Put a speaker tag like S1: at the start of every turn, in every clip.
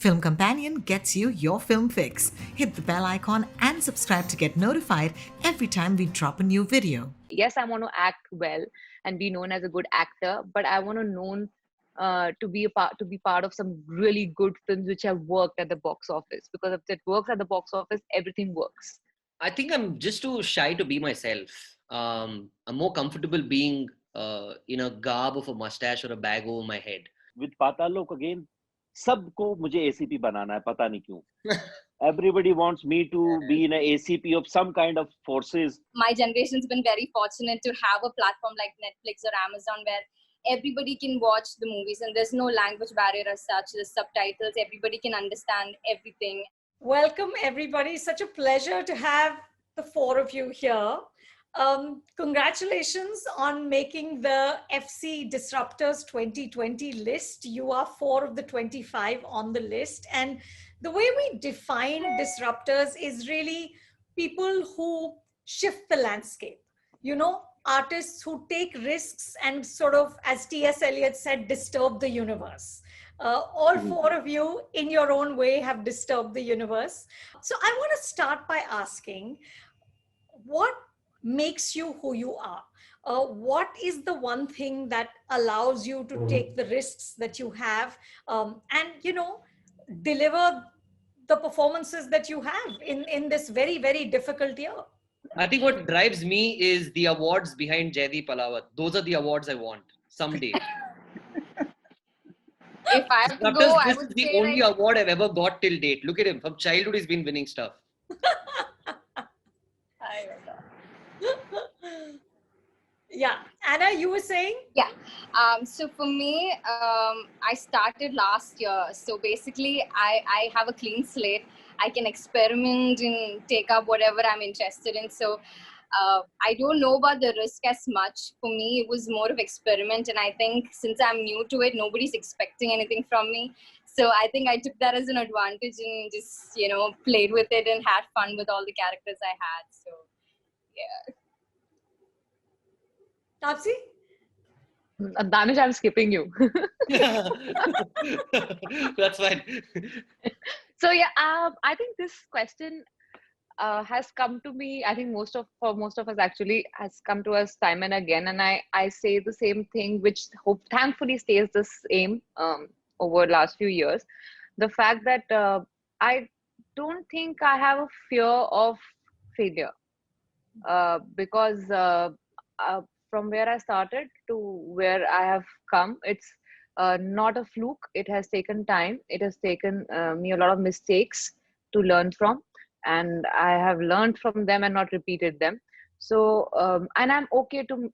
S1: Film Companion gets you your film fix. Hit the bell icon and subscribe to get notified every time we drop a new video.
S2: Yes, I want to act well and be known as a good actor, but I want to known to be part of some really good films which have worked at the box office. Because if it works at the box office, everything works.
S3: I think I'm just too shy to be myself. I'm more comfortable being in a garb of a mustache or a bag over my head.
S4: With Patal Lok again, सबको मुझे ACP बनाना है, पता नहीं क्यों. Everybody wants me to be in a ACP of some kind of forces.
S5: My generation's been very fortunate to have a platform like Netflix or Amazon where everybody can watch the movies and there's no language barrier as such. There's subtitles, everybody can understand everything.
S6: Welcome, everybody. Such a pleasure to have the four of you here. Congratulations on making the FC Disruptors 2020 list. You are 4 of the 25 on the list. And the way we define disruptors is really people who shift the landscape. You know, artists who take risks and sort of, as T.S. Eliot said, disturb the universe. All 4 of you in your own way have disturbed the universe. So I want to start by asking, what makes you who you are? What is the one thing that allows you to take the risks that you have and, you know, deliver the performances that you have in this very, very difficult year?
S3: I think what drives me is the awards behind Jaideep Palawat. Those are the awards I want someday.
S5: If I have to go, I
S3: This
S5: would
S3: is the
S5: say
S3: only
S5: like,
S3: award I've ever got till date. Look at him. From childhood, he's been winning stuff.
S6: Yeah. Anna, you were saying?
S5: yeah. So for me, I started last year. So basically, I have a clean slate. I can experiment and take up whatever I'm interested in. So I don't know about the risk as much. For me, it was more of experiment. And I think since I'm new to it, nobody's expecting anything from me. So I think I took that as an advantage and just, you know, played with it and had fun with all the characters I had. So, yeah.
S6: Tapsi?
S2: Danish, I'm skipping you.
S3: That's fine.
S2: So yeah, I think this question has come to me. I think for most of us actually has come to us time and again, and I say the same thing, which thankfully stays the same over the last few years. The fact that I don't think I have a fear of failure because from where I started to where I have come, it's not a fluke. It has taken time. It has taken me a lot of mistakes to learn from, and I have learned from them and not repeated them. So, and I'm okay to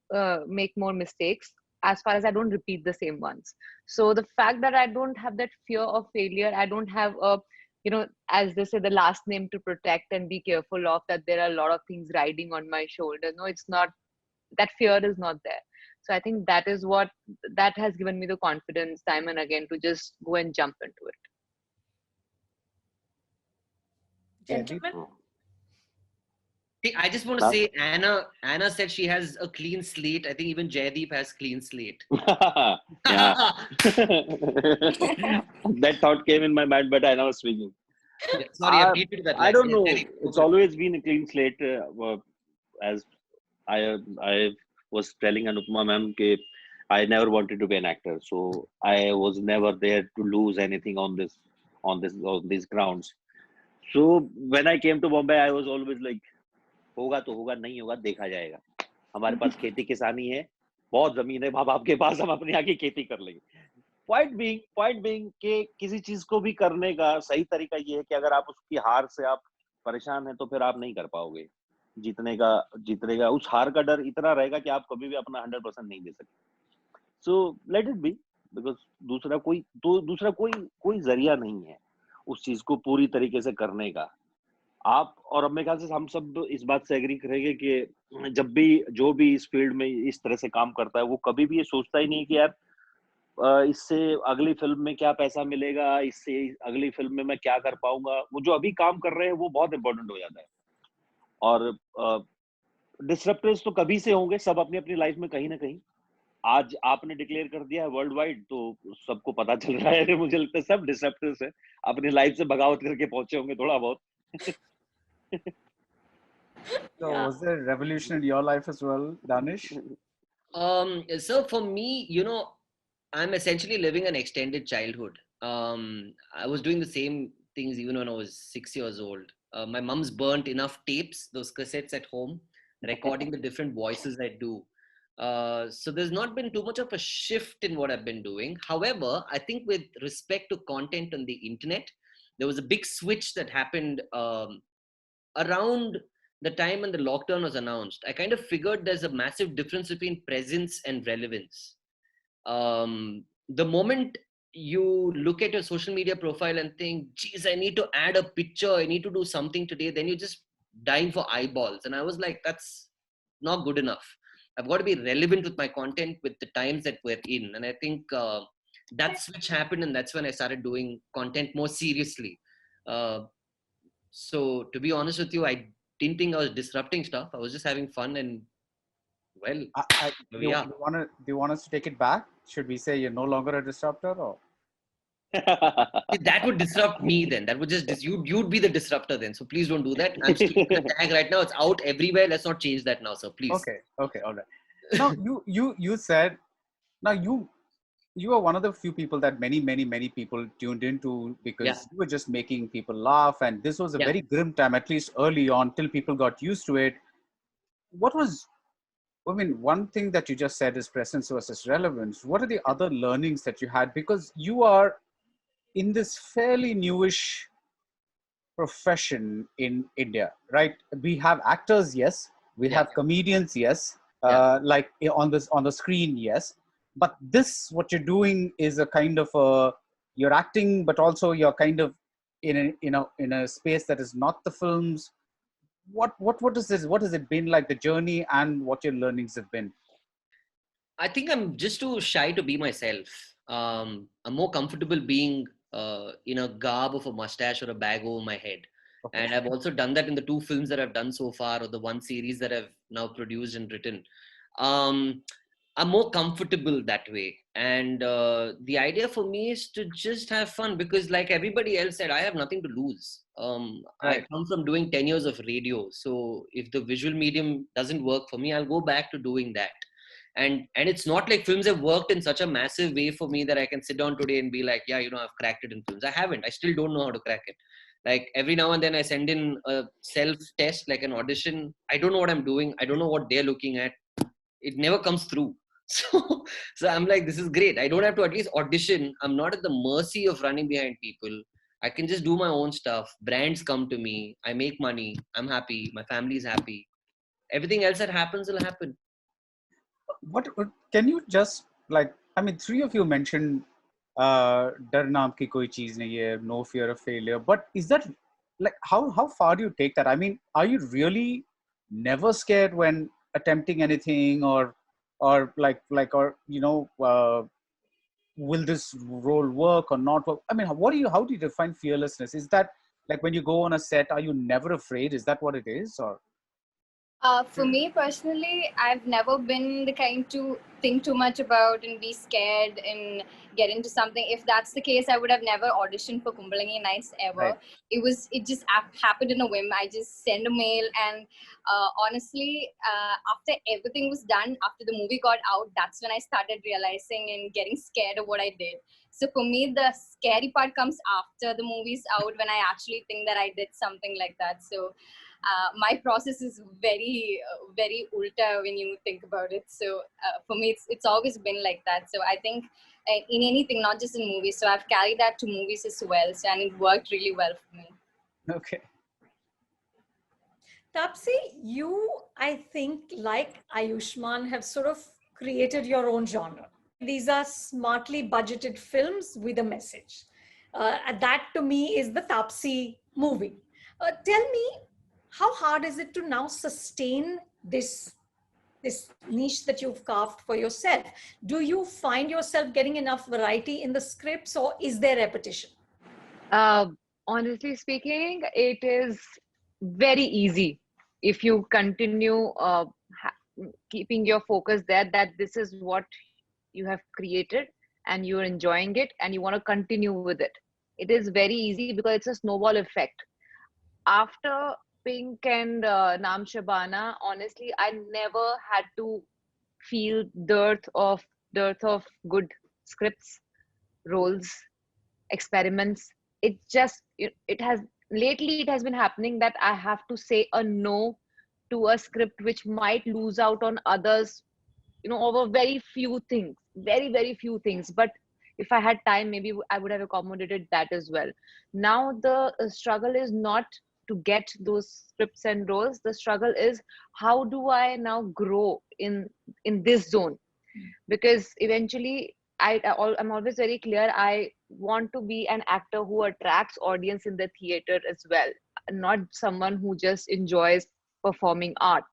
S2: make more mistakes as far as I don't repeat the same ones. So the fact that I don't have that fear of failure, I don't have a, you know, as they say, the last name to protect and be careful of, that there are a lot of things riding on my shoulder. No, it's not, that fear is not there. So I think that is what, that has given me the confidence time and again to just go and jump into it.
S6: Gentlemen?
S3: See, I just want to say, Anna said she has a clean slate. I think even Jaideep has clean slate.
S4: Yeah. That thought came in my mind, but I was speaking.
S3: Yeah, sorry, I've repeated that.
S4: I don't know.
S3: Jaideep,
S4: It's always been a clean slate. As I was telling Anupama ma'am, I never wanted to be an actor, so I was never there to lose anything on these grounds. So when I came to Bombay, I was always like, होगा तो होगा, नहीं होगा देखा जाएगा. हमारे पास खेती किसानी है, बहुत जमीन है, बाप के पास, हम अपने यहाँ की खेती कर लेंगे. Point being कि किसी चीज को भी करने का सही तरीका ये है कि अगर आप उसकी हार से आप परेशान हैं तो फिर आप नहीं कर पाओगे. जीतने का उस हार का डर इतना रहेगा कि आप कभी भी अपना 100% नहीं दे सकते. So let it be, because दूसरा कोई जरिया नहीं है उस चीज को पूरी तरीके से करने का. आप और अब मेरे ख्याल से हम सब इस बात से एग्री करेंगे कि जब भी जो भी इस फील्ड में इस तरह से काम करता है वो कभी भी ये सोचता ही नहीं कि यार इससे अगली फिल्म में क्या पैसा मिलेगा, इससे अगली फिल्म में मैं क्या कर पाऊंगा. वो जो अभी काम कर रहे हैं वो बहुत इंपॉर्टेंट हो जाता है. और डिसरप्टर्स तो कभी से होंगे सब अपनी अपनी लाइफ में कहीं ना कहीं, आज आपने डिक्लेयर कर दिया है वर्ल्ड वाइड, तो सबको पता चल रहा है। मुझे लगता है सब डिसरप्टर्स है, अपनी लाइफ से बगावत करके पहुंचे होंगे थोड़ा बहुत।
S7: So
S6: Yeah.
S7: was there a revolution in your life as well, Danish?
S3: So for me, I'm essentially living an extended childhood. I was doing the same things even when I was 6 years old. My mom's burnt enough tapes, those cassettes at home, recording the different voices I do. So there's not been too much of a shift in what I've been doing. However, I think with respect to content on the internet, there was a big switch that happened around the time when the lockdown was announced. I kind of figured there's a massive difference between presence and relevance. The moment you look at your social media profile and think, geez, I need to add a picture, I need to do something today, then you're just dying for eyeballs. And I was like, that's not good enough. I've got to be relevant with my content with the times that we're in. And I think that switch happened, and that's when I started doing content more seriously. Uh, so to be honest with you, I didn't think I was disrupting stuff. I was just having fun, and well,
S7: Do
S3: yeah.
S7: you want us to take it back? Should we say you're no longer a disruptor, or?
S3: That would disrupt me then. That would just you'd be the disruptor then. So please don't do that. I'm stealing the tag right now. It's out everywhere. Let's not change that now, sir. Please.
S7: Okay, all right. Now you said, now you are one of the few people that many people tuned into, because
S3: Yeah.
S7: you were just making people laugh, and this was a
S3: Yeah.
S7: very grim time, at least early on, till people got used to it. What was, I mean, one thing that you just said is presence versus relevance. What are the other learnings that you had? Because you are in this fairly newish profession in India, right? We have actors, yes. We
S3: Yeah.
S7: have comedians, yes.
S3: Yeah.
S7: Like on the screen, yes. But this, what you're doing, is a kind of you're acting, but also you're kind of in a space that is not the films. What is this? What has it been like, the journey, and what your learnings have been?
S3: I think I'm just too shy to be myself. I'm more comfortable being in a garb of a mustache or a bag over my head.
S7: Okay.
S3: And I've also done that in the 2 films that I've done so far, or the 1 series that I've now produced and written. I'm more comfortable that way. And the idea for me is to just have fun, because like everybody else said, I have nothing to lose. I
S7: Right.
S3: come from doing 10 years of radio. So if the visual medium doesn't work for me, I'll go back to doing that. And it's not like films have worked in such a massive way for me that I can sit down today and be like, yeah, I've cracked it in films. I haven't. I still don't know how to crack it. Like every now and then I send in a self test, like an audition. I don't know what I'm doing. I don't know what they're looking at. It never comes through. So I'm like, this is great. I don't have to at least audition. I'm not at the mercy of running behind people. I can just do my own stuff. Brands come to me. I make money. I'm happy. My family is happy. Everything else that happens will happen.
S7: What can you just, like, I mean, 3 of you mentioned डर नाम की कोई चीज नहीं है, no fear of failure, but is that, like, how far do you take that? I mean, are you really never scared when attempting anything, or will this role work or not work? I mean, how do you define fearlessness? Is that like when you go on a set, are you never afraid? Is that what it is? Or
S5: For me personally, I've never been the kind to think too much about and be scared and get into something. If that's the case, I would have never auditioned for Kumbalangi Nights ever.
S7: Right.
S5: It just happened in a whim. I just sent a mail, and honestly, after everything was done, after the movie got out, that's when I started realizing and getting scared of what I did. So for me, the scary part comes after the movie's out, when I actually think that I did something like that. So my process is very ulta when you think about it. So for me, it's always been like that. So I think in anything, not just in movies. So I've carried that to movies as well. So, and it worked really well for me.
S7: okay.
S6: Tapsi, you, I think, like Ayushman, have sort of created your own genre. These are smartly budgeted films with a message. That to me is the Tapsi movie. Tell me, how hard is it to now sustain this niche that you've carved for yourself? Do you find yourself getting enough variety in the scripts, or is there repetition?
S2: Honestly speaking, it is very easy if you continue keeping your focus there, that this is what you have created and you're enjoying it and you want to continue with it. It is very easy because it's a snowball effect. After Pink and Naam Shabana, honestly, I never had to feel dearth of good scripts, roles, experiments. It has lately, it has been happening that I have to say a no to a script which might lose out on others, over very few things, very few things. But if I had time, maybe I would have accommodated that as well. Now the struggle is not to get those scripts and roles. The struggle is, how do I now grow in this zone? Because eventually I'm always very clear, I want to be an actor who attracts audience in the theater as well, not someone who just enjoys performing art.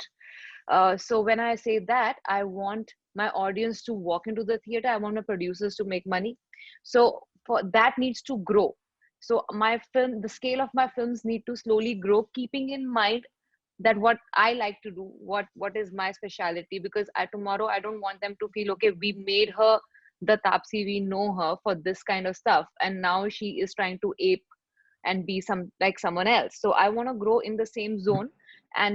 S2: So when I say that, I want my audience to walk into the theater. I want my producers to make money. So for that needs to grow. So the scale of my films need to slowly grow, keeping in mind that what I like to do, what is my specialty. Because tomorrow I don't want them to feel, okay, we made her the Tapsi, we know her for this kind of stuff, and now she is trying to ape and be someone else. So I want to grow in the same zone,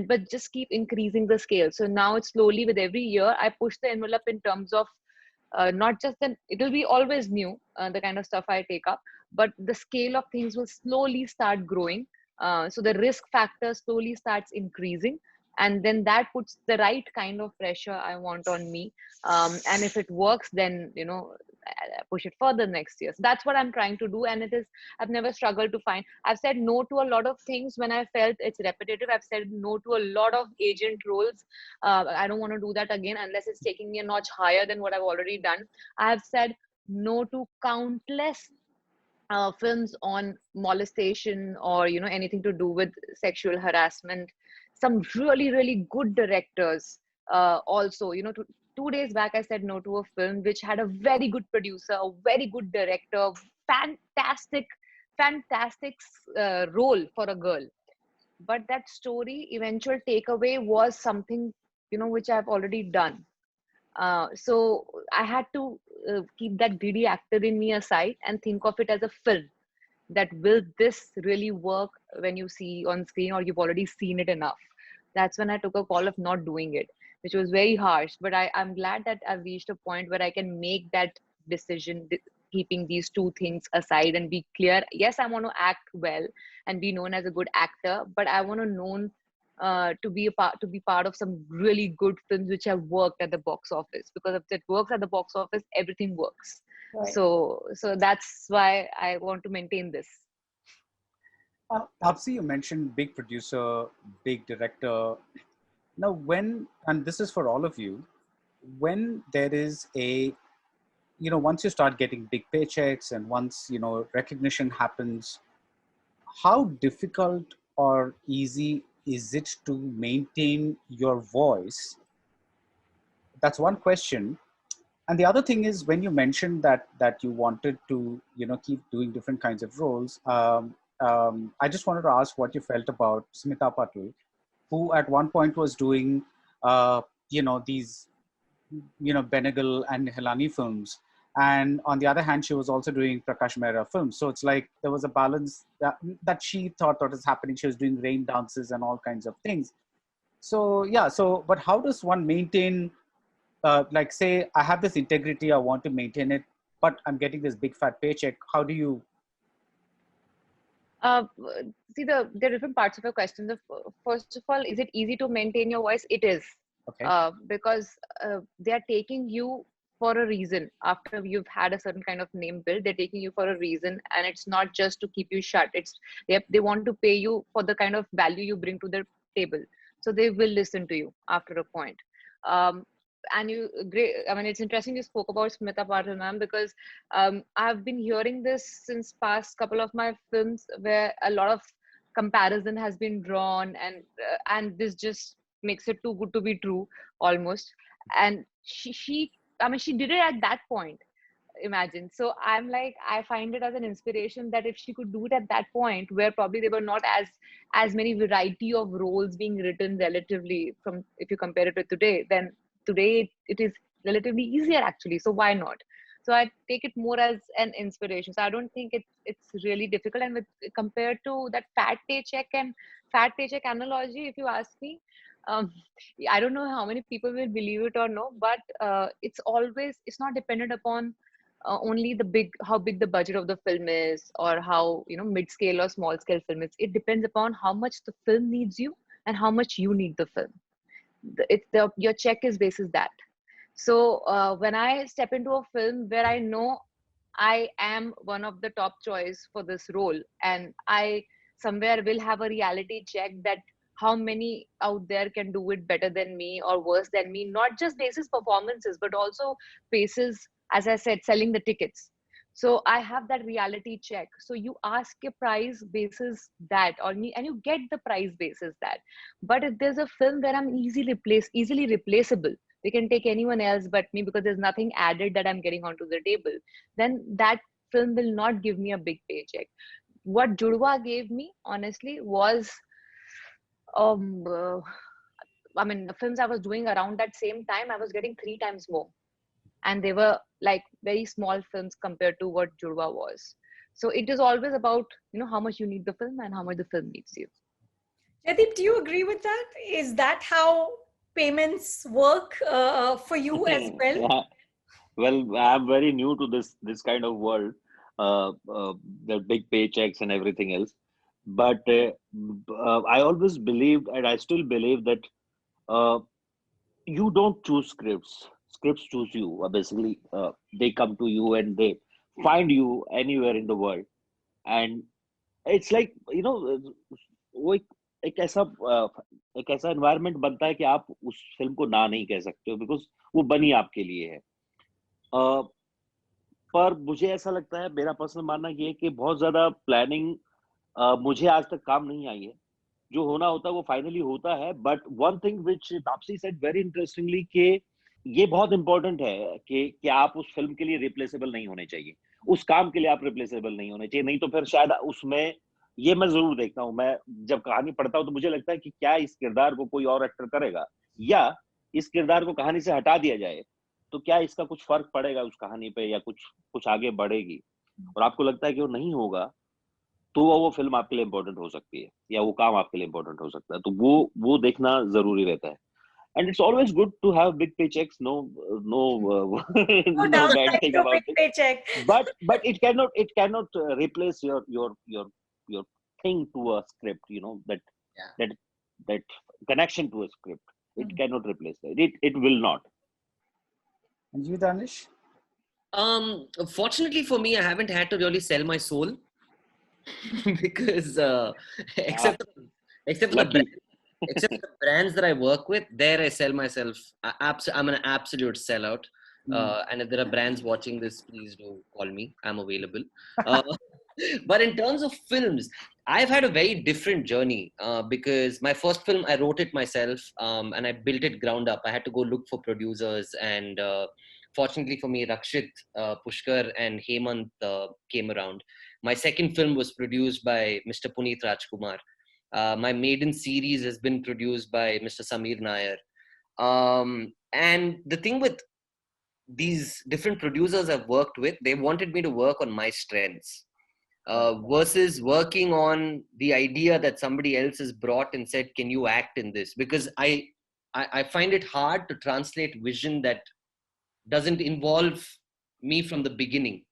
S2: but just keep increasing the scale. So now it's slowly, with every year I push the envelope in terms of not just then it'll be always new, the kind of stuff I take up, but the scale of things will slowly start growing. So the risk factor slowly starts increasing, and then that puts the right kind of pressure I want on me. And if it works, then I push it further next year. So that's what I'm trying to do, and I've never struggled to find. I've said no to a lot of things when I felt it's repetitive. I've said no to a lot of agent roles. I don't want to do that again unless it's taking me a notch higher than what I've already done. I've said no to countless films on molestation or anything to do with sexual harassment. Some really good directors also. 2 days back I said no to a film which had a very good producer, a very good director, fantastic role for a girl, but that story eventual takeaway was something which I've already done. So I had to keep that greedy actor in me aside and think of it as a film. That will this really work when you see on screen, or you've already seen it enough? That's when I took a call of not doing it, which was very harsh. But I'm glad that I've reached a point where I can make that decision, keeping these two things aside and be clear. Yes, I want to act well and be known as a good actor, but I want to known to be part of some really good films which have worked at the box office. Because if it works at the box office, everything works.
S6: Right.
S2: So that's why I want to maintain this.
S7: Tapsi, you mentioned big producer, big director. Now, and this is for all of you, when there is once you start getting big paychecks and once, recognition happens, how difficult or easy is it to maintain your voice? That's one question. And the other thing is, when you mentioned that you wanted to keep doing different kinds of roles, I just wanted to ask what you felt about Smita Patil, who at one point was doing these Benegal and Hilani films, and on the other hand she was also doing Prakash Mehra films. So it's like there was a balance that she thought that was happening. She was doing rain dances and all kinds of things. So but how does one maintain, say I have this integrity, I want to maintain it, but I'm getting this big fat paycheck? How do you
S2: see there are different parts of your question. First of all, is it easy to maintain your voice? It is.
S7: Okay.
S2: Because they are taking you for a reason. After you've had a certain kind of name built, they're taking you for a reason, and it's not just to keep you shut. It's they want to pay you for the kind of value you bring to the table. So they will listen to you after a point. And it's interesting you spoke about Smita Patil, ma'am, because I've been hearing this since past couple of my films where a lot of comparison has been drawn, and this just makes it too good to be true almost. And she did it at that point, imagine. So I'm like, I find it as an inspiration that if she could do it at that point, where probably there were not as many variety of roles being written relatively, from if you compare it with today, then today it is relatively easier actually. So why not? So I take it more as an inspiration. So I don't think it's really difficult. And with compared to that fat paycheck analogy, if you ask me, um, I don't know how many people will believe it or no, but it's not dependent upon only how big the budget of the film is, or how mid scale or small scale film is. It depends upon how much the film needs you and how much you need the film. Your check is basis that. So when I step into a film where I know I am one of the top choice for this role, and I somewhere will have a reality check that how many out there can do it better than me or worse than me, not just basis performances, but also basis, as I said, selling the tickets. So I have that reality check. So you ask a price basis that, and you get the price basis that. But if there's a film where I'm easily replaceable, they can take anyone else but me because there's nothing added that I'm getting onto the table, then that film will not give me a big paycheck. What Judwa gave me, honestly, was um uh, I mean, the films I was doing around that same time, I was getting 3 times more, and they were like very small films compared to what Judwa was. So it is always about how much you need the film and how much the film needs you.
S6: Jaideep, do you agree with that? Is that how payments work for you as well?
S4: Yeah. Well, I'm very new to this kind of world, the big paychecks and everything else. But I always believed, and I still believe that uh, you don't choose scripts. Scripts choose you. Basically, they come to you and they find you anywhere in the world. And it's like वो एक ऐसा एक ऐसा environment बनता है कि आप उस फिल्म को ना नहीं कह सकते हो बिकॉज वो बनी आपके लिए है। पर मुझे ऐसा लगता है, मेरा पर्सनल मानना ये है कि बहुत ज्यादा प्लानिंग मुझे आज तक काम नहीं आई है। जो होना होता है वो फाइनली होता है। But one thing which Taapsee said very interestingly कि ये बहुत इंपॉर्टेंट है कि आप उस फिल्म के लिए रिप्लेसेबल नहीं होने चाहिए, उस काम के लिए आप रिप्लेसेबल नहीं होने चाहिए। नहीं तो फिर शायद उसमें, ये मैं जरूर देखता हूँ, मैं जब कहानी पढ़ता हूँ तो मुझे लगता है कि क्या इस किरदार को कोई और एक्टर करेगा, या इस किरदार को कहानी से हटा दिया जाए तो क्या इसका कुछ फर्क पड़ेगा उस कहानी पे, या कुछ कुछ आगे बढ़ेगी। और आपको लगता है कि वो नहीं होगा तो वो फिल्म आपके लिए इंपॉर्टेंट हो सकती है, या वो काम आपके लिए इंपॉर्टेंट हो सकता है। तो वो देखना जरूरी रहता है। And it's always good to have big paychecks. No,
S6: No
S4: no bad
S6: downside
S4: thing
S6: to a
S4: about
S6: big
S4: it.
S6: paycheck.
S4: But it cannot replace your thing to a script. That
S3: Yeah.
S4: that connection to a script. It
S6: Mhm.
S4: cannot replace that. It will not.
S7: And you, Danish?
S3: Fortunately for me, I haven't had to really sell my soul because except for the
S4: Lucky.
S3: except for the brands that I work with, there I sell myself. I'm an absolute sellout. And if there are brands watching this, please do call me. I'm available. But in terms of films, I've had a very different journey because my first film, I wrote it myself and I built it ground up. I had to go look for producers, and fortunately for me, Rakshit, Pushkar, and Hemant came around. My second film was produced by Mr. Puneet Rajkumar. My maiden series has been produced by Mr. Samir Nair. And the thing with these different producers I've worked with, they wanted me to work on my strengths versus working on the idea that somebody else has brought and said, can you act in this? Because I find it hard to translate vision that doesn't involve me from the beginning.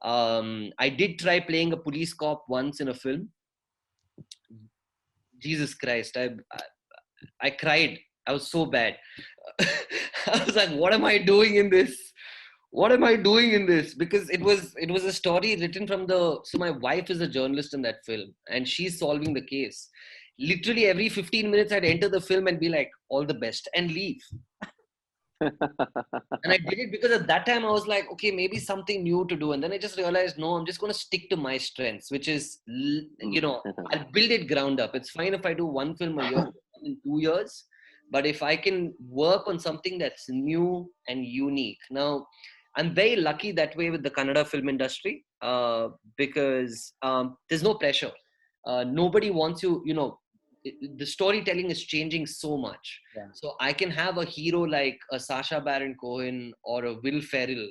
S3: I did try playing a police cop once in a film. Jesus Christ, I cried. I was so bad. I was like, what am I doing in this? What am I doing in this? Because it was a story written from so my wife is a journalist in that film and she's solving the case. Literally every 15 minutes I'd enter the film and be like, all the best, and leave. And I did it because at that time I was like, okay, maybe something new to do. And then I just realized, no, I'm just going to stick to my strengths, which is, I'll build it ground up. It's fine if I do one film a year in 2 years, but if I can work on something that's new and unique. Now, I'm very lucky that way with the Kannada film industry because there's no pressure. Nobody wants you, the storytelling is changing so much.
S7: Yeah.
S3: So I can have a hero like a Sacha Baron Cohen or a Will Ferrell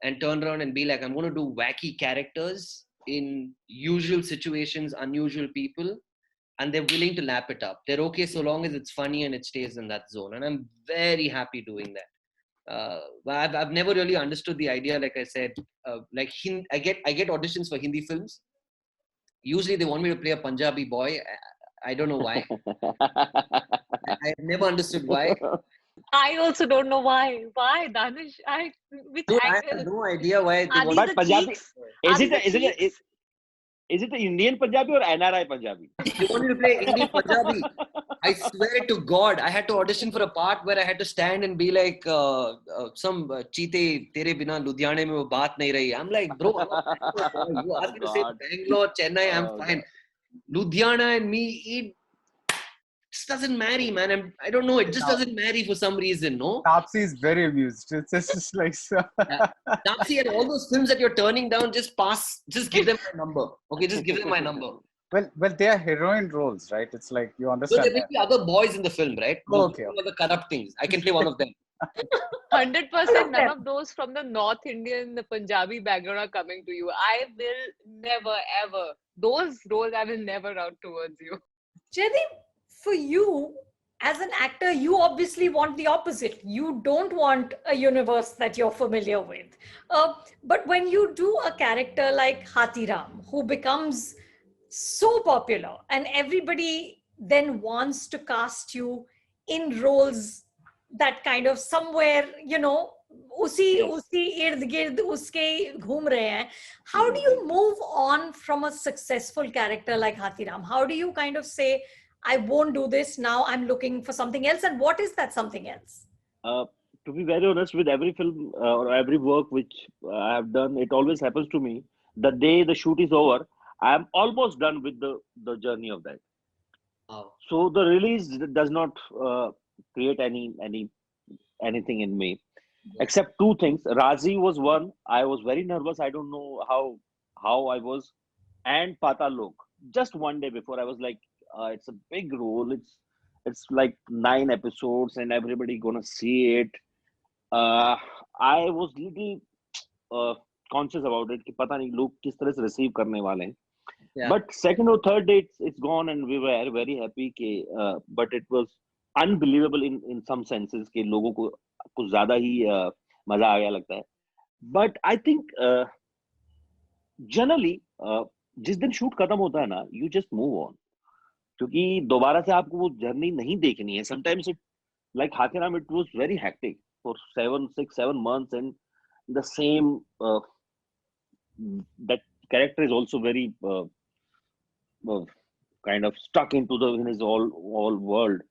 S3: and turn around and be like, I'm going to do wacky characters in usual situations, unusual people, and they're willing to lap it up. They're okay so long as it's funny and it stays in that zone. And I'm very happy doing that. I've never really understood the idea. Like I said, like I get auditions for Hindi films. Usually they want me to play a Punjabi boy. I don't know why. I've never understood why.
S2: I also don't know why. Why, Danish? Which
S3: No, I
S2: angle?
S3: have no idea why they
S2: Are
S3: want.
S2: these
S4: But
S2: the
S4: Punjabi,
S2: cheeks?
S4: is
S2: Are
S4: it
S2: these the cheeks?
S4: is it the Indian Punjabi or NRI Punjabi?
S3: They want me to play Indian Punjabi. I swear to God, I had to audition for a part where I had to stand and be like, some cheete tere bina Ludhiana mein wo baat nahi rahi. I'm like, bro, you asked me to say
S4: God.
S3: Bangalore, Chennai, I'm
S4: Oh,
S3: fine. Ludhiana and me, it just doesn't marry, man. I don't know. It just doesn't marry for some reason, no?
S7: Taapsee is very amused. It's just like so.
S3: Taapsee and all those films that you're turning down, just give them my number. Okay, just give them my number.
S7: Well, they are heroine roles, right? It's like you
S3: So
S7: understand
S3: there will
S7: that.
S3: be other boys in the film, right?
S7: Oh, okay.
S3: The corrupt things. I can play one of them.
S2: 100%. None of those from the North Indian, the Punjabi background are coming to you. I will never, ever. Those roles I will never route towards you.
S6: Jaideep, for you as an actor, you obviously want the opposite. You don't want a universe that you're familiar with. But when you do a character like Hathiram, who becomes so popular and everybody then wants to cast you in roles that kind of somewhere, उसी इर्द गिर्द उसके घूम रहे हैं. How do you move on from a successful character like Hathiram? How do you kind of say, I won't do this now, I'm looking for something else? And what is that something else?
S4: To be very honest, with every film or every work which I have done, it always happens to me. The day the shoot is over, I am almost done with the journey of that.
S3: Wow.
S4: So the release does not create anything in me, except two things. Razi was one. I was very nervous. I don't know how I was, and Patal Lok. Just one day before, I was like, it's a big role. It's like 9 episodes, and everybody gonna see it. I was little conscious about it. कि पता नहीं लोग किस तरह से receive करने वाले हैं.
S3: Yeah.
S4: But second or third day, it's gone, and we were very happy. But it was unbelievable in some senses कि लोगों को कुछ ज़्यादा ही मजा आ गया लगता है. But I think generally जिस दिन shoot खत्म होता है ना, you just move on. क्योंकि दोबारा से आपको वो जर्नी नहीं देखनी है. Sometimes it, like Hathiram, it was very hectic for 7 months, and the same that character is also very kind of stuck into in his all world.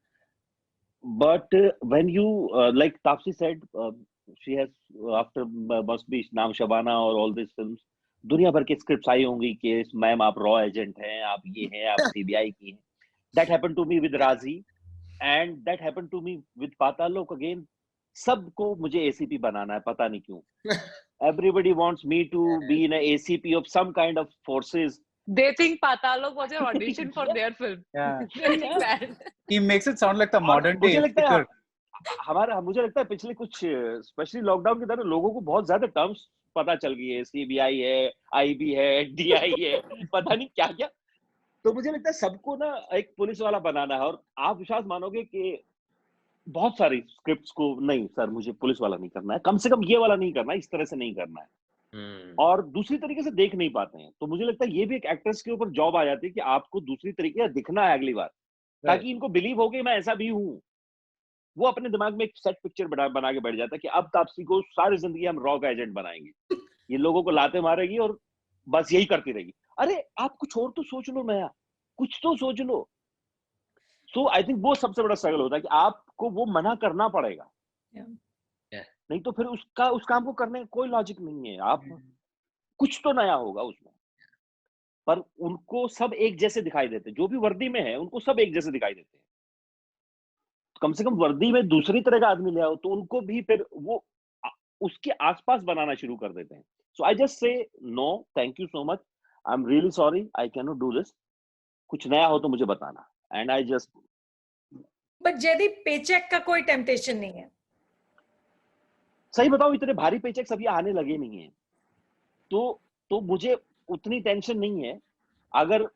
S4: But when you like Taapsee said, she has after must be Naam Shabana or all these films, दुनिया भर के scripts आई होंगी कि ma'am आप raw agent हैं, आप ये हैं, आप सीबीआई की हैं. That happened to me with Razi, and that happened to me with Patal Lok again. सबको मुझे ACP बनाना है, पता नहीं क्यों. Everybody wants me to be in a ACP of some kind of forces.
S2: They think Patal Lok was your audition for their film.
S7: Yeah.
S2: They think that.
S7: He makes it sound like the modern day
S4: मुझे लगता है
S7: Inflicker.
S4: मुझे लगता है पिछले कुछ specially lockdown के दौरान लोगों को बहुत ज्यादा टर्म्स पता चल गई है. सीबीआई है, आईबी है, डीआई है, पता नहीं क्या क्या. तो मुझे लगता है सबको ना एक पुलिस वाला बनाना है. और आप विश्वास मानोगे कि बहुत सारी स्क्रिप्ट्स को नहीं सर मुझे पुलिस वाला नहीं करना है, कम से कम ये वाला नहीं करना है, इस तरह से नहीं करना है. और दूसरी तरीके से देख नहीं पाते हैं. तो मुझे लगता है ये भी एक एक्ट्रेस के ऊपर जॉब आ जाती है कि आपको दूसरी तरीके से दिखना है अगली बार, ताकि इनको बिलीव हो कि मैं ऐसा भी हूँ. वो अपने दिमाग में एक सेट पिक्चर बना के बैठ जाता है कि अब तापसी को सारी जिंदगी हम रॉ का एजेंट बनाएंगे, ये लोगों को लाते मारेगी और बस यही करती रहेगी. अरे आप कुछ और तो सोच लो नया, कुछ तो सोच लो. सो आई थिंक वो सबसे बड़ा स्ट्रगल होता है कि आपको वो मना करना पड़ेगा. नहीं तो फिर उस काम को करने का कोई लॉजिक नहीं है. आप कुछ तो नया होगा उसमें. पर उनको सब एक जैसे दिखाई देते हैं, जो भी वर्दी में है उनको सब एक जैसे दिखाई देते हैं. कम से कम वर्दी में दूसरी तरह का आदमी ले आओ तो उनको भी फिर वो उसके आसपास बनाना शुरू कर देते हैं. So I just say no, thank you so much, I am really sorry, I can not do this. कुछ नया हो तो मुझे बताना. and I just
S6: But Jaideep, paycheck का कोई temptation नहीं है.
S4: सही बताऊं इतने भारी पेचेक्स अभी आने लगे नहीं है, तो मुझे उतनी टेंशन नहीं है. अगर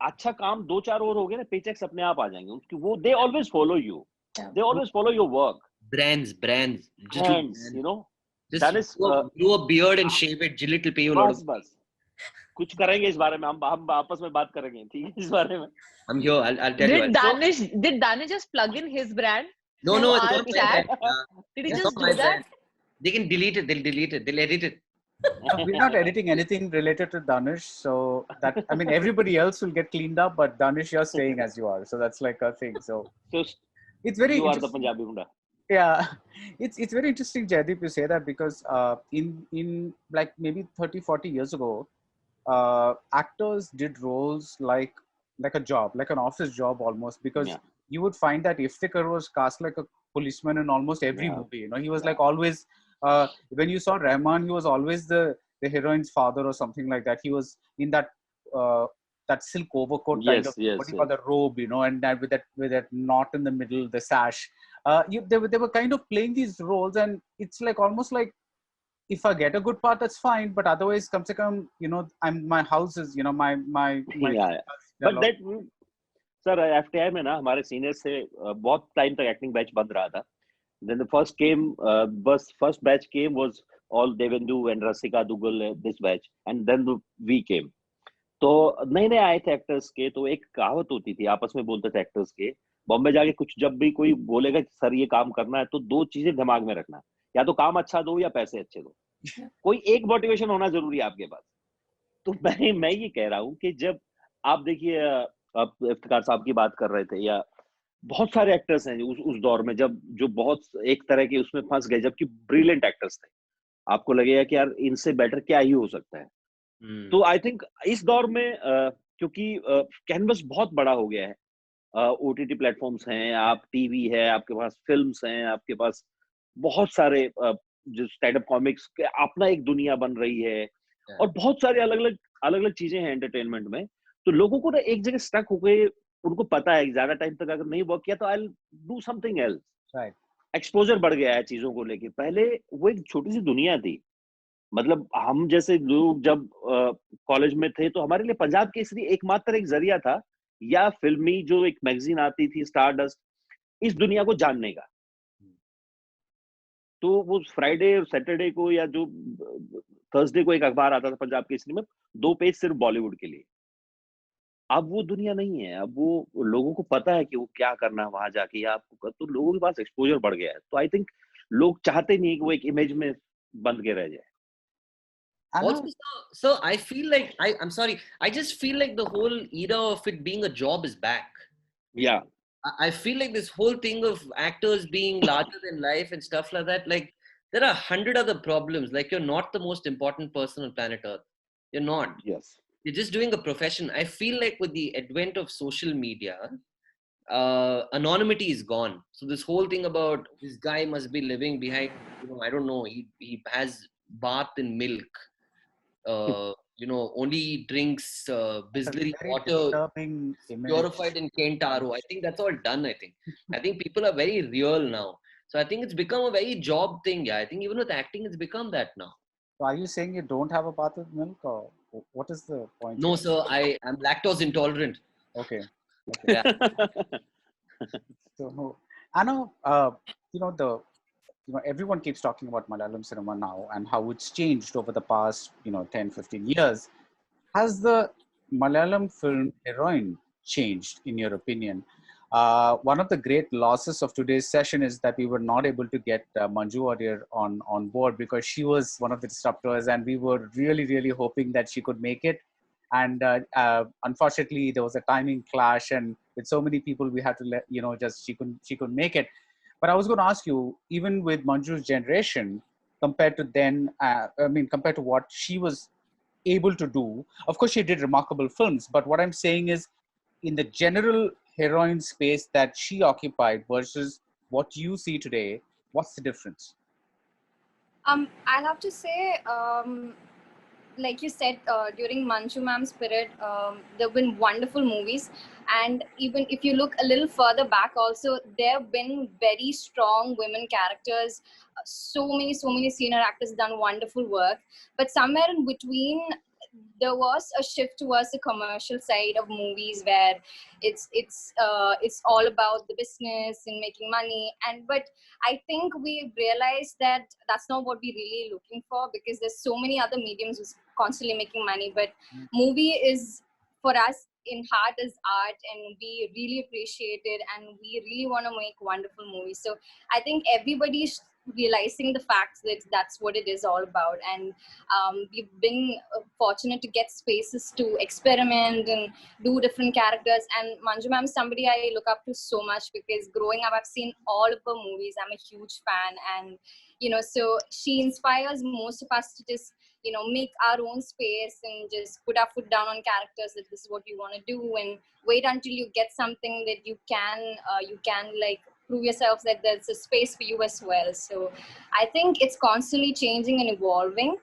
S4: अच्छा काम 2-4 और हो गए ना, पेचेक्स अपने आप आ जाएंगे उसकी. वो they always follow you, they always follow your work.
S3: Brands, just
S4: Hands, you know,
S3: just
S4: that is
S3: grow a beard and shave it. Jill, it'll pay you a lot of.
S4: बस कुछ करेंगे इस बारे में, हम आपस में बात करेंगे, ठीक है, इस बारे में.
S3: I'm here. I'll tell you.
S2: Did Danish just plug in his brand?
S3: No,
S2: to
S3: it's
S2: our
S3: not my
S2: chat?
S3: brand.
S2: Did he
S3: It's
S2: just
S3: not my
S2: do that?
S3: brand. They can delete it. They'll delete it. They'll edit it.
S7: We're not editing anything related to Danish, so that, I mean, everybody else will get cleaned up, but Danish, you're staying as you are, so that's like a thing. So it's very
S4: you are the
S7: interesting.
S4: Punjabi hunda.
S7: Yeah, it's very interesting, Jaideep, you say that, because in like maybe 30-40 years ago, actors did roles like a job, like an office job almost, because
S4: Yeah.
S7: you would find that Iftikhar was cast like a policeman in almost every
S4: Yeah.
S7: movie. You know, he was like always, when you saw Rahman, he was always the heroine's father or something like that. He was in that that silk overcoat kind of, what do you call the robe, you know, and that with that knot in the middle, the sash. They were kind of playing these roles, and it's like almost like, if I get a good part, that's fine, but otherwise, come se kam, you know, my house is, you know, my
S4: Yeah. But that, sir, FTI में ना हमारे senior से बहुत time तक acting batch बंद रहा था. Then the first batch came was all Devendu and Rasika Dugal, this batch, and then we came. तो नए नए आए थे एक्टर्स के, तो एक कहावत होती थी, आपस में बोलते थे एक्टर्स के, बॉम्बे जाके कुछ जब भी कोई बोलेगा कि सर ये काम करना है, तो 2 चीजें दिमाग में रखना, या तो काम अच्छा दो या पैसे अच्छे दो. कोई एक मोटिवेशन होना जरूरी है आपके पास. तो मैं ये कह रहा हूँ कि जब आप देखिए, आप इफ्तिखार साहब की बात कर रहे थे, या बहुत सारे एक्टर्स हैं उस दौर में, जब जो बहुत एक तरह के उसमें फंस गए, जबकि ब्रिलियंट एक्टर्स थे. आपको लगेगा कि यार इनसे बेटर क्या ही हो सकता है. तो आई थिंक इस दौर में क्योंकि कैनवस बहुत बड़ा हो गया है, ओटीटी प्लेटफॉर्म्स हैं, आप टीवी है, आपके पास फिल्म्स हैं, आपके पास बहुत सारे जो स्टैंड अप कॉमिक्स के अपना एक दुनिया बन रही है, और बहुत सारे अलग अलग चीजें हैं एंटरटेनमेंट में. तो लोगों को ना एक जगह स्टक हो गए, उनको पता है कि ज्यादा टाइम तक अगर नहीं वर्क किया तो I will do something else.
S7: Right.
S4: Exposure बढ़ गया है चीजों को लेके. पहले वो एक छोटी सी दुनिया थी. मतलब हम जैसे लोग जब कॉलेज में थे, तो हमारे लिए पंजाब केसरी एकमात्र एक जरिया था, या फिल्मी जो एक मैगजीन आती थी स्टार डस्ट, इस दुनिया को जानने का. तो वो फ्राइडे और सैटरडे को, या जो थर्सडे को एक अखबार आता था पंजाब केसरी में, 2 पेज सिर्फ बॉलीवुड के लिए. अब वो दुनिया नहीं है. अब वो लोगों को पता है कि वो क्या करना है वहां जाके, या आपको, तो लोगों के पास एक्सपोजर बढ़ गया है. तो आई थिंक लोग चाहते नहीं कि वो एक इमेज में बंद के रह जाए.
S3: Also, so I feel like I'm sorry. I just feel like the whole era of it being a job is back.
S4: Yeah.
S3: I feel like this whole thing of actors being larger than life and stuff like that. Like there are 100 other problems. Like you're not the most important person on planet Earth. You're not.
S4: Yes.
S3: You're just doing a profession. I feel like with the advent of social media, anonymity is gone. So this whole thing about this guy must be living behind, I don't know, he has bath in milk. Only drinks Bisleri water purified in Kentaro. I think that's all done. I think people are very real now. So I think it's become a very job thing. Yeah, I think even with acting, it's become that now.
S7: So are you saying you don't have a bath with milk, or what is the point?
S3: No, sir. I'm lactose intolerant.
S7: Okay.
S3: Yeah.
S7: So I know, everyone keeps talking about Malayalam cinema now and how it's changed over the past, 10, 15 years. Has the Malayalam film heroine changed, in your opinion? One of the great losses of today's session is that we were not able to get Manju Warrior on board, because she was one of the disruptors, and we were really, really hoping that she could make it. And unfortunately, there was a timing clash, and with so many people, we had to she couldn't make it. But I was going to ask you, even with Manju's generation, compared to then, compared to what she was able to do, of course, she did remarkable films. But what I'm saying is, in the general heroine space that she occupied versus what you see today, what's the difference?
S5: I'll have to say, like you said, during Manju Ma'am's period, there have been wonderful movies. And even if you look a little further back, also, there have been very strong women characters. So many senior actors done wonderful work. But somewhere in between, there was a shift towards the commercial side of movies where it's all about the business and making money. And but I think we realized that that's not what we're really looking for, because there's so many other mediums who's constantly making money. But movie is, for us, in heart is art, and we really appreciate it, and we really want to make wonderful movies. So I think everybody's realizing the fact that that's what it is all about. And we've been fortunate to get spaces to experiment and do different characters. And Manju Ma'am is somebody I look up to so much, because growing up I've seen all of her movies. I'm a huge fan, and so she inspires most of us to just make our own space and just put our foot down on characters, that this is what you want to do, and wait until you get something that you can like prove yourself that there's a space for you as well. So I think it's constantly changing and evolving.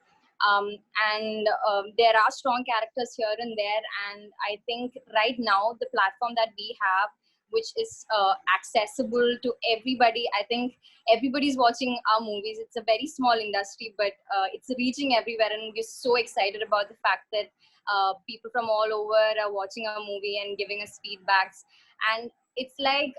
S5: There are strong characters here and there, and I think right now the platform that we have, which is accessible to everybody, I think everybody's watching our movies. It's a very small industry, but it's reaching everywhere, and we're so excited about the fact that people from all over are watching our movie and giving us feedbacks. And it's like,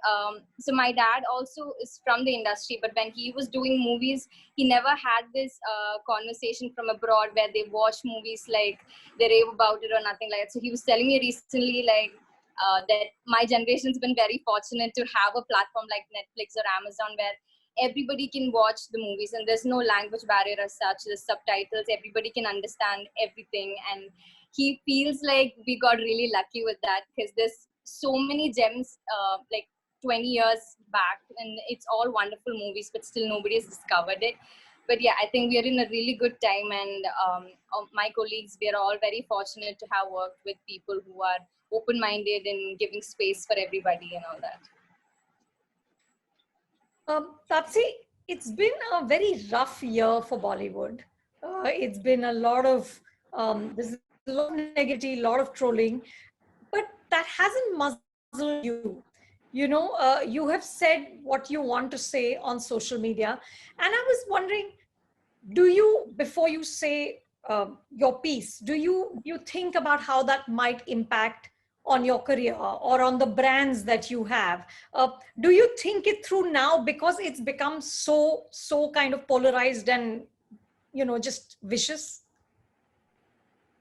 S5: so my dad also is from the industry, but when he was doing movies, he never had this conversation from abroad where they watch movies, like they rave about it or nothing like that. So he was telling me recently, like, that my generation's been very fortunate to have a platform like Netflix or Amazon, where everybody can watch the movies and there's no language barrier as such. There's subtitles, everybody can understand everything. And he feels like we got really lucky with that, because there's so many gems like 20 years back, and it's all wonderful movies, but still nobody has discovered it. But yeah, I think we are in a really good time, and my colleagues, we are all very fortunate to have worked with people who are open-minded and giving space for everybody and all that.
S6: Tapsi, it's been a very rough year for Bollywood. It's been a lot of there's a lot of negativity, a lot of trolling, but that hasn't muzzled you. You have said what you want to say on social media, and I was wondering, do you, before you say your piece, do you think about how that might impact on your career or on the brands that you have? Do you think it through now, because it's become so kind of polarized and just vicious?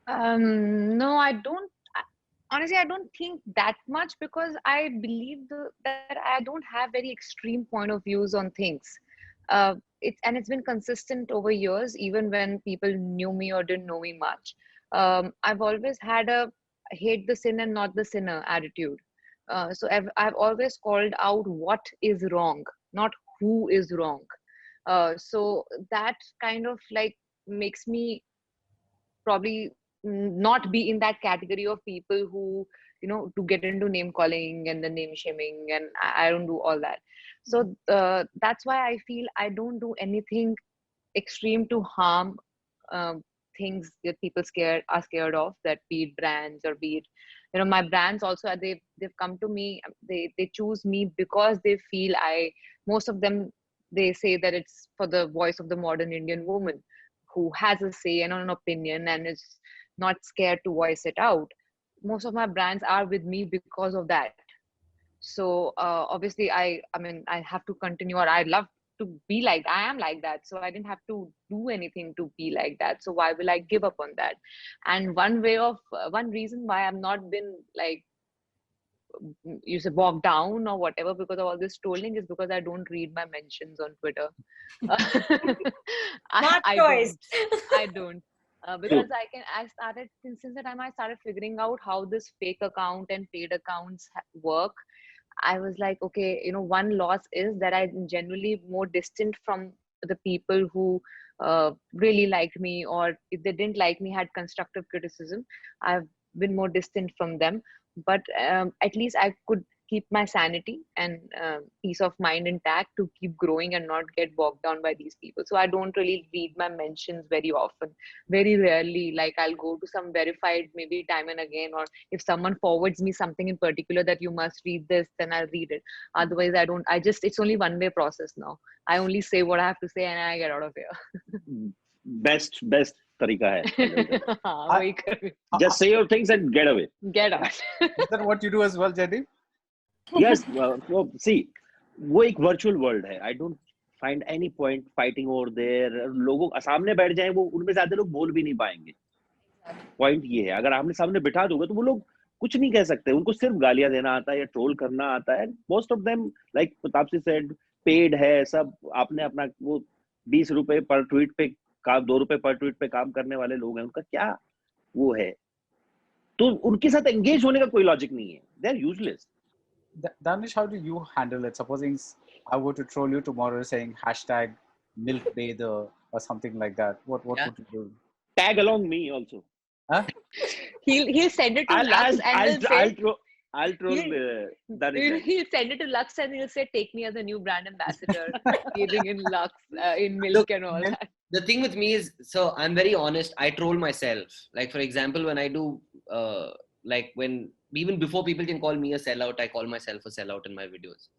S2: No, I don't. Honestly, I don't think that much, because I believe that I don't have very extreme point of views on things. It's been consistent over years, even when people knew me or didn't know me much. I've always had a hate the sin and not the sinner attitude. So I've always called out what is wrong, not who is wrong. So that kind of like makes me probably not be in that category of people who to get into name calling and the name shaming, and I don't do all that. So that's why I feel I don't do anything extreme to harm things that people are scared of, that be it brands or be it my brands also, they've come to me, they choose me because they feel most of them, they say that it's for the voice of the modern Indian woman who has a say and an opinion and is not scared to voice it out. Most of my brands are with me because of that. So obviously I mean I have to continue, or I love to be like, I am like that, so I didn't have to do anything to be like that, so why will I give up on that? And one reason why I've not been like you say bogged down or whatever because of all this trolling is because I don't read my mentions on Twitter. I don't. Because I started since the time I started figuring out how this fake account and paid accounts work. I was like, okay, one loss is that I'm generally more distant from the people who really liked me, or if they didn't like me, had constructive criticism. I've been more distant from them. But at least I could keep my sanity and peace of mind intact to keep growing and not get bogged down by these people. So I don't really read my mentions very often, very rarely. Like I'll go to some verified maybe time and again, or if someone forwards me something in particular that you must read this, then I'll read it. Otherwise I don't. I just, it's only one way process now. I only say what I have to say and I get out of here.
S4: Best तरीका है.
S2: हाँ, वही कर.
S4: Just say your things and get away.
S2: Get out.
S7: Is that what you do as well, Jaideep?
S4: Yes, well, see, वो एक virtual world है. I don't find any point fighting over there. लोगों सामने बैठ जाएं, वो उनमें ज्यादा लोग बोल भी नहीं पाएंगे. Point ये है, अगर आमने सामने बिठा दोगे तो वो लोग कुछ नहीं कह सकते. उनको सिर्फ गालियां देना आता है या ट्रोल करना आता है. Most of them, like Taapsee said, paid है. सब आपने अपना वो 20 रुपए पर ट्वीट पे काम, 2 रुपए पर ट्वीट पे काम करने वाले लोग हैं. उनका क्या वो है, तो उनके साथ एंगेज होने का कोई लॉजिक नहीं है. They are useless.
S7: Danish, how do you handle it? Supposing I were to troll you tomorrow saying hashtag milkbather or something like that, what would you do?
S4: Tag along me also.
S7: Huh?
S2: He'll send it to Lux and
S4: I'll troll Danish.
S2: he'll send it to Lux and he'll say, take me as a new brand ambassador, giving in Lux, in milk and all that.
S3: The thing with me is, so I'm very honest, I troll myself. Like for example, when I do, like when, even before people can call me a sellout, I call myself a sellout in my videos.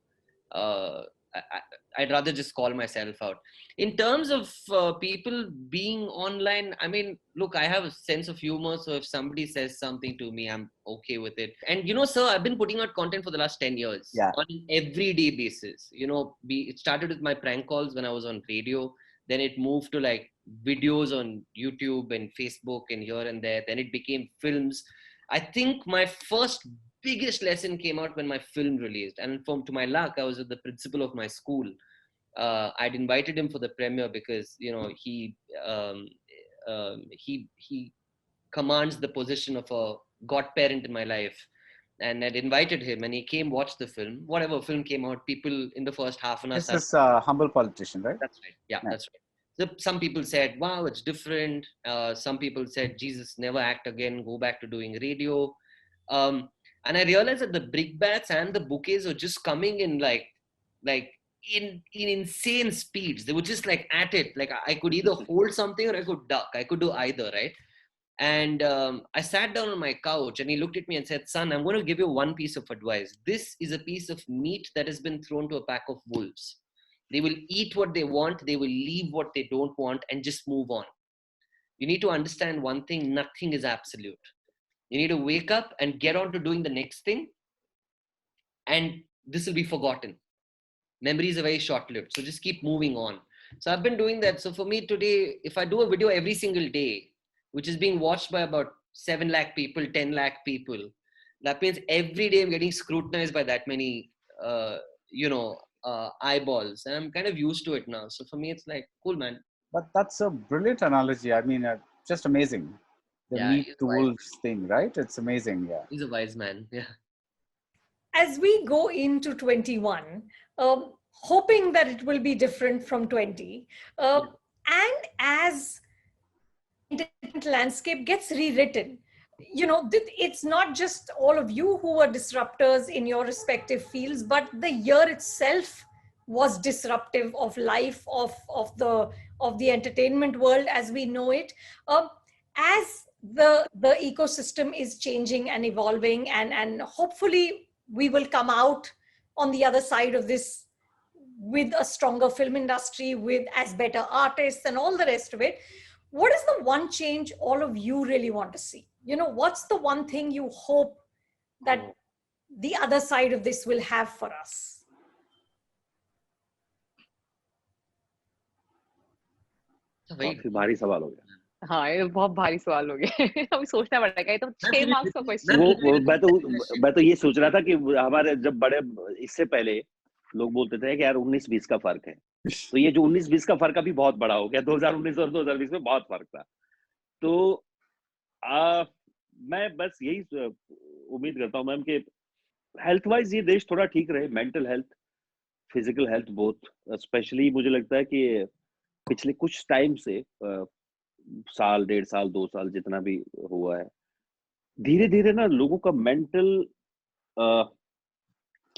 S3: I'd rather just call myself out. In terms of people being online, I mean, look, I have a sense of humor. So if somebody says something to me, I'm okay with it. And you know, sir, I've been putting out content for the last 10 years on an everyday basis. You know, it started with my prank calls when I was on radio. Then it moved to like videos on YouTube and Facebook and here and there. Then it became films. I think my first biggest lesson came out when my film released. And to my luck, I was with the principal of my school. I'd invited him for the premiere because, you know, he commands the position of a godparent in my life. And I'd invited him and he came watch the film. Whatever film came out, people in the first half an hour.
S7: This is a humble politician, right?
S3: That's right. Yeah, that's right. So some people said, wow, it's different. Some people said, Jesus, never act again, go back to doing radio. And I realized that the brickbats and the bouquets were just coming in like in insane speeds. They were just like at it. Like I could either hold something or I could duck. I could do either, right? And I sat down on my couch and he looked at me and said, son, I'm going to give you one piece of advice. This is a piece of meat that has been thrown to a pack of wolves. They will eat what they want. They will leave what they don't want and just move on. You need to understand one thing. Nothing is absolute. You need to wake up and get on to doing the next thing. And this will be forgotten. Memories are very short-lived. So just keep moving on. So I've been doing that. So for me today, if I do a video every single day, which is being watched by about 7 lakh people, 10 lakh people, that means every day I'm getting scrutinized by that many, eyeballs. And I'm kind of used to it now. So for me, it's like, cool, man.
S7: But that's a brilliant analogy. I mean, just amazing. The meat to wolves thing, right? It's amazing. Yeah.
S3: He's a wise man. Yeah.
S6: As we go into 21, hoping that it will be different from 20, and as the landscape gets rewritten, you know, it's not just all of you who were disruptors in your respective fields, but the year itself was disruptive of life, of the entertainment world as we know it. As the ecosystem is changing and evolving, and hopefully we will come out on the other side of this with a stronger film industry, with as better artists and all the rest of it. What is the one change all of you really want to see? You know, what's the one thing you hope that the other side of this will have for us?
S4: काफी भारी सवाल हो गया.
S2: हाँ, ये बहुत भारी सवाल हो गया. अभी सोचना पड़ेगा. ये तो 6 मार्क्स का क्वेश्चन.
S4: मैं तो ये सोच रहा था कि हमारे जब बड़े इससे पहले लोग बोलते थे कि यार 19-20 का फर्क है, तो ये जो 19-20 का फर्क अभी बहुत बड़ा हो गया. 2019 और 2020 में बहुत फर्क था. तो मैं बस यही उम्मीद करता हूँ मैम कि हेल्थ वाइज ये देश थोड़ा ठीक रहे. Mental health, physical health both. Specially मुझे लगता है कि पिछले कुछ टाइम से साल, 1.5 साल, 2 साल जितना भी हुआ है, धीरे धीरे ना लोगों का मेंटल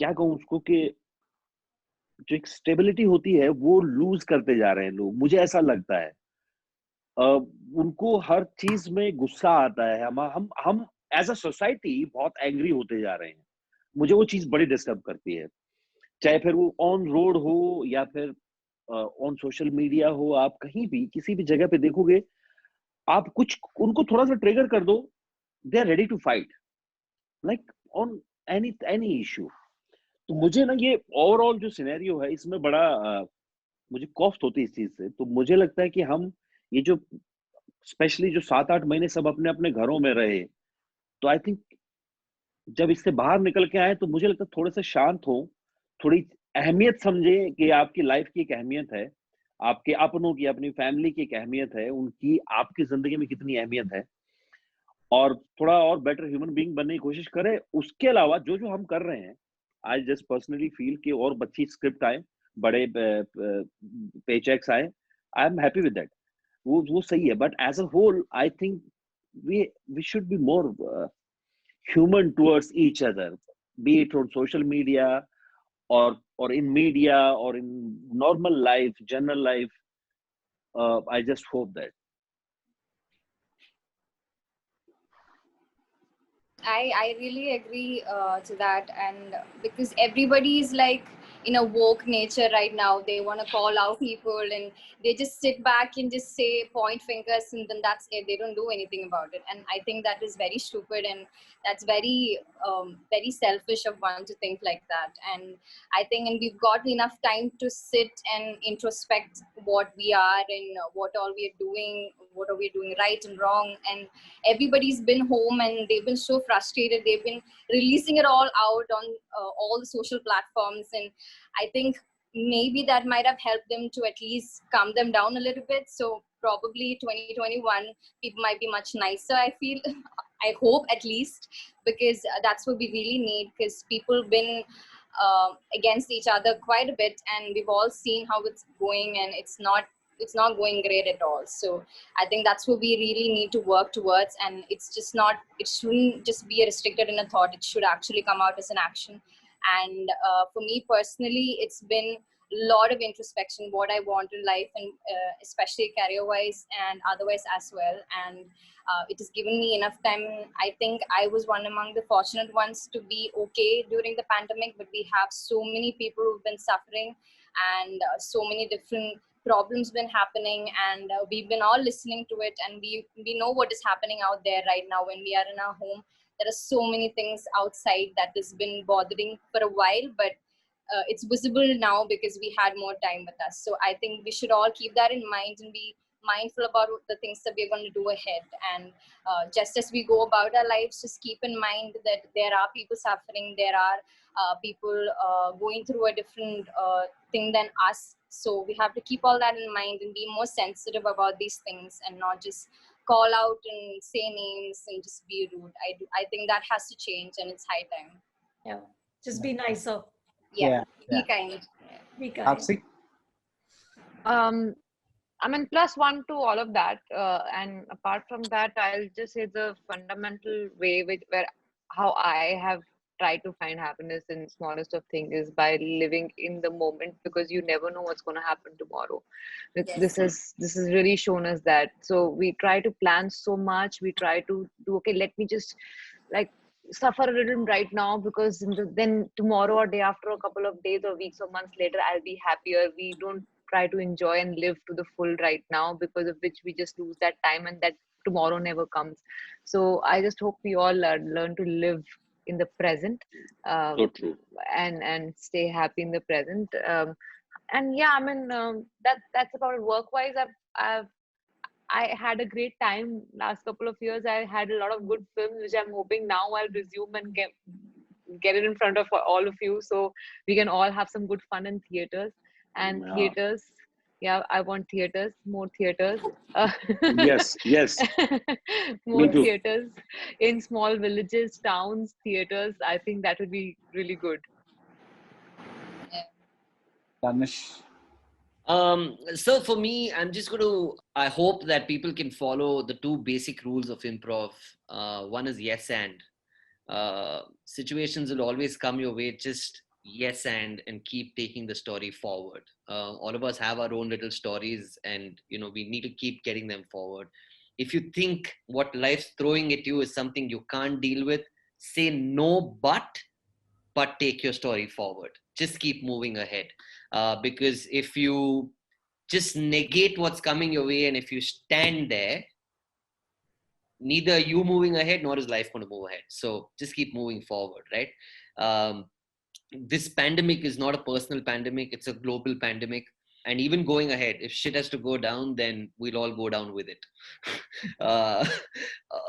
S4: क्या कहूँ उसको कि जो एक स्टेबिलिटी होती है वो लूज करते जा रहे हैं लोग, मुझे ऐसा लगता है। अ, उनको हर चीज में गुस्सा आता है, हम एज अ सोसाइटी बहुत एंग्री होते जा रहे हैं। मुझे वो चीज बड़ी डिस्टर्ब करती है, चाहे फिर वो ऑन रोड हो या फिर ऑन सोशल मीडिया हो। आप कहीं भी किसी भी जगह पे देखोगे, आप कुछ उनको थोड़ा सा ट्रिगर कर दो, they are ready to fight, like on any any issue. तो मुझे ना ये ओवरऑल जो सिनेरियो है इसमें बड़ा मुझे कॉस्ट होती है इस चीज से। तो मुझे लगता है कि हम ये जो स्पेशली जो 7-8 महीने सब अपने अपने घरों में रहे, तो आई थिंक जब इससे बाहर निकल के आए तो मुझे लगता है थोड़े से शांत हो, थोड़ी अहमियत समझे कि आपकी लाइफ की एक अहमियत है, आपके अपनों की, अपनी फैमिली की एक अहमियत है, उनकी आपकी जिंदगी में कितनी अहमियत है, और थोड़ा और बेटर ह्यूमन बीइंग बनने की कोशिश करें। उसके अलावा जो जो हम कर रहे हैं, आई जस्ट पर्सनली फील कि और अच्छी स्क्रिप्ट आए, बड़े पे चेक्स आए, I am happy with that. वो सही है, but as a whole I think we we should be more human towards each other, be it on social media or in media or in normal life, general life. I just hope that.
S5: I really agree to that, and because everybody is like in a woke nature right now, they want to call out people and they just sit back and just say point fingers and then that's it. They don't do anything about it, and I think that is very stupid and that's very selfish of one to think like that. And I think, and we've got enough time to sit and introspect what we are and what all we are doing, what are we doing right and wrong, and everybody's been home and they've been so frustrated. They've been releasing it all out on all the social platforms, and I think maybe that might have helped them to at least calm them down a little bit. So probably 2021 people might be much nicer, I feel. I hope at least, because that's what we really need, because people been against each other quite a bit and we've all seen how it's going, and it's not going great at all. So I think that's what we really need to work towards, and it's just not, it shouldn't just be restricted in a thought, it should actually come out as an action. And for me personally, it's been a lot of introspection, what I want in life, and especially career wise and otherwise as well. And it has given me enough time. I think I was one among the fortunate ones to be okay during the pandemic, but we have so many people who've been suffering, and so many different problems been happening, and we've been all listening to it, and we know what is happening out there right now when we are in our home. There are so many things outside that has been bothering for a while, but it's visible now because we had more time with us. So I think we should all keep that in mind and be mindful about the things that we're going to do ahead. And just as we go about our lives, just keep in mind that there are people suffering, there are people going through a different thing than us. So we have to keep all that in mind and be more sensitive about these things and not just call out and say names and just be rude. I think that has to change, and it's high time.
S6: Yeah, just be nicer.
S5: Yeah,
S7: Yeah.
S5: be kind.
S6: Be kind.
S7: Taapsee?
S2: I mean, plus one to all of that. And apart from that, I'll just say the fundamental way where how I have tried to find happiness in smallest of things is by living in the moment, because you never know what's going to happen tomorrow.
S5: Yes.
S2: This has really shown us that. So we try to plan so much. We try to do, okay, let me just like suffer a little right now, because then tomorrow or day after, a couple of days or weeks or months later, I'll be happier. We don't try to enjoy and live to the full right now, because of which we just lose that time and that tomorrow never comes. So I just hope we all learn to live in the present,
S4: So true.
S2: and stay happy in the present. And yeah, I mean, that's about it. Work wise, I had a great time last couple of years. I had a lot of good films, which I'm hoping now I'll resume and get it in front of all of you, so we can all have some good fun in theaters. And
S4: Yeah.
S2: theaters, yeah, I want theaters, more theaters.
S4: Yes, yes.
S2: More
S4: Me too.
S2: theaters in small villages, towns, theaters. I think that would be really good.
S7: Danish?
S3: So for me, I hope that people can follow the two basic rules of improv. One is yes and. Situations will always come your way. Just yes and keep taking the story forward. All of us have our own little stories, and we need to keep getting them forward. If you think what life's throwing at you is something you can't deal with, say no, but take your story forward. Just keep moving ahead, because if you just negate what's coming your way, and if you stand there, neither you moving ahead nor is life going to move ahead. So just keep moving forward, right? um, this pandemic is not a personal pandemic, it's a global pandemic. And even going ahead, if shit has to go down, then we'll all go down with it. uh,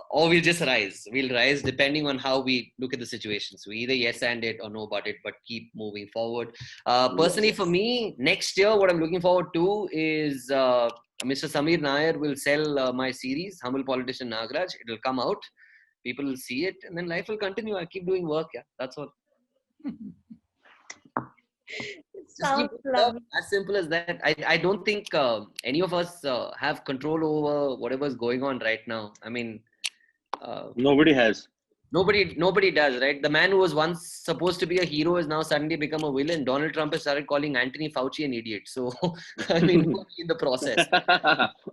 S3: or we'll rise depending on how we look at the situation. So either yes and it or no but it, but keep moving forward. Personally, for me, next year what I'm looking forward to is Mr. Samir Nair will sell my series Humble Politician Nagraj. It'll come out, people will see it, and then life will continue. I keep doing work. Yeah, that's all.
S6: It
S3: Just keep
S6: sounds
S3: it up.
S6: lovely.
S3: As simple as that. I don't think any of us have control over whatever's going on right now. I mean,
S4: Nobody has.
S3: nobody does, right? The man who was once supposed to be a hero has now suddenly become a villain. Donald Trump has started calling Anthony Fauci an idiot. So, I mean, who are we in the process?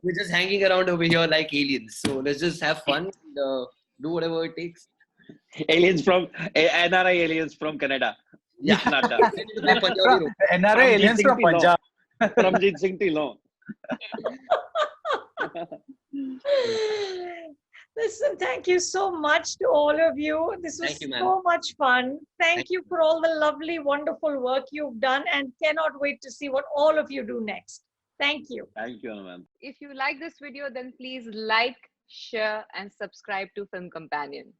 S3: We're just hanging around over here like aliens. So let's just have fun and do whatever it takes.
S4: Aliens from NRI aliens from Canada.
S3: Yeah.
S4: Canada.
S7: NRA aliens from Punjab.
S4: From Jeet Singh Dhillon.
S6: Listen, thank you so much to all of you. This was
S3: Thank you, ma'am.
S6: so much fun. Thank
S3: Thank
S6: you for all the lovely, wonderful work you've done, and cannot wait to see what all of you do next. Thank you.
S4: Thank you, ma'am.
S2: If you like this video, then please like, share, and subscribe to Film Companion.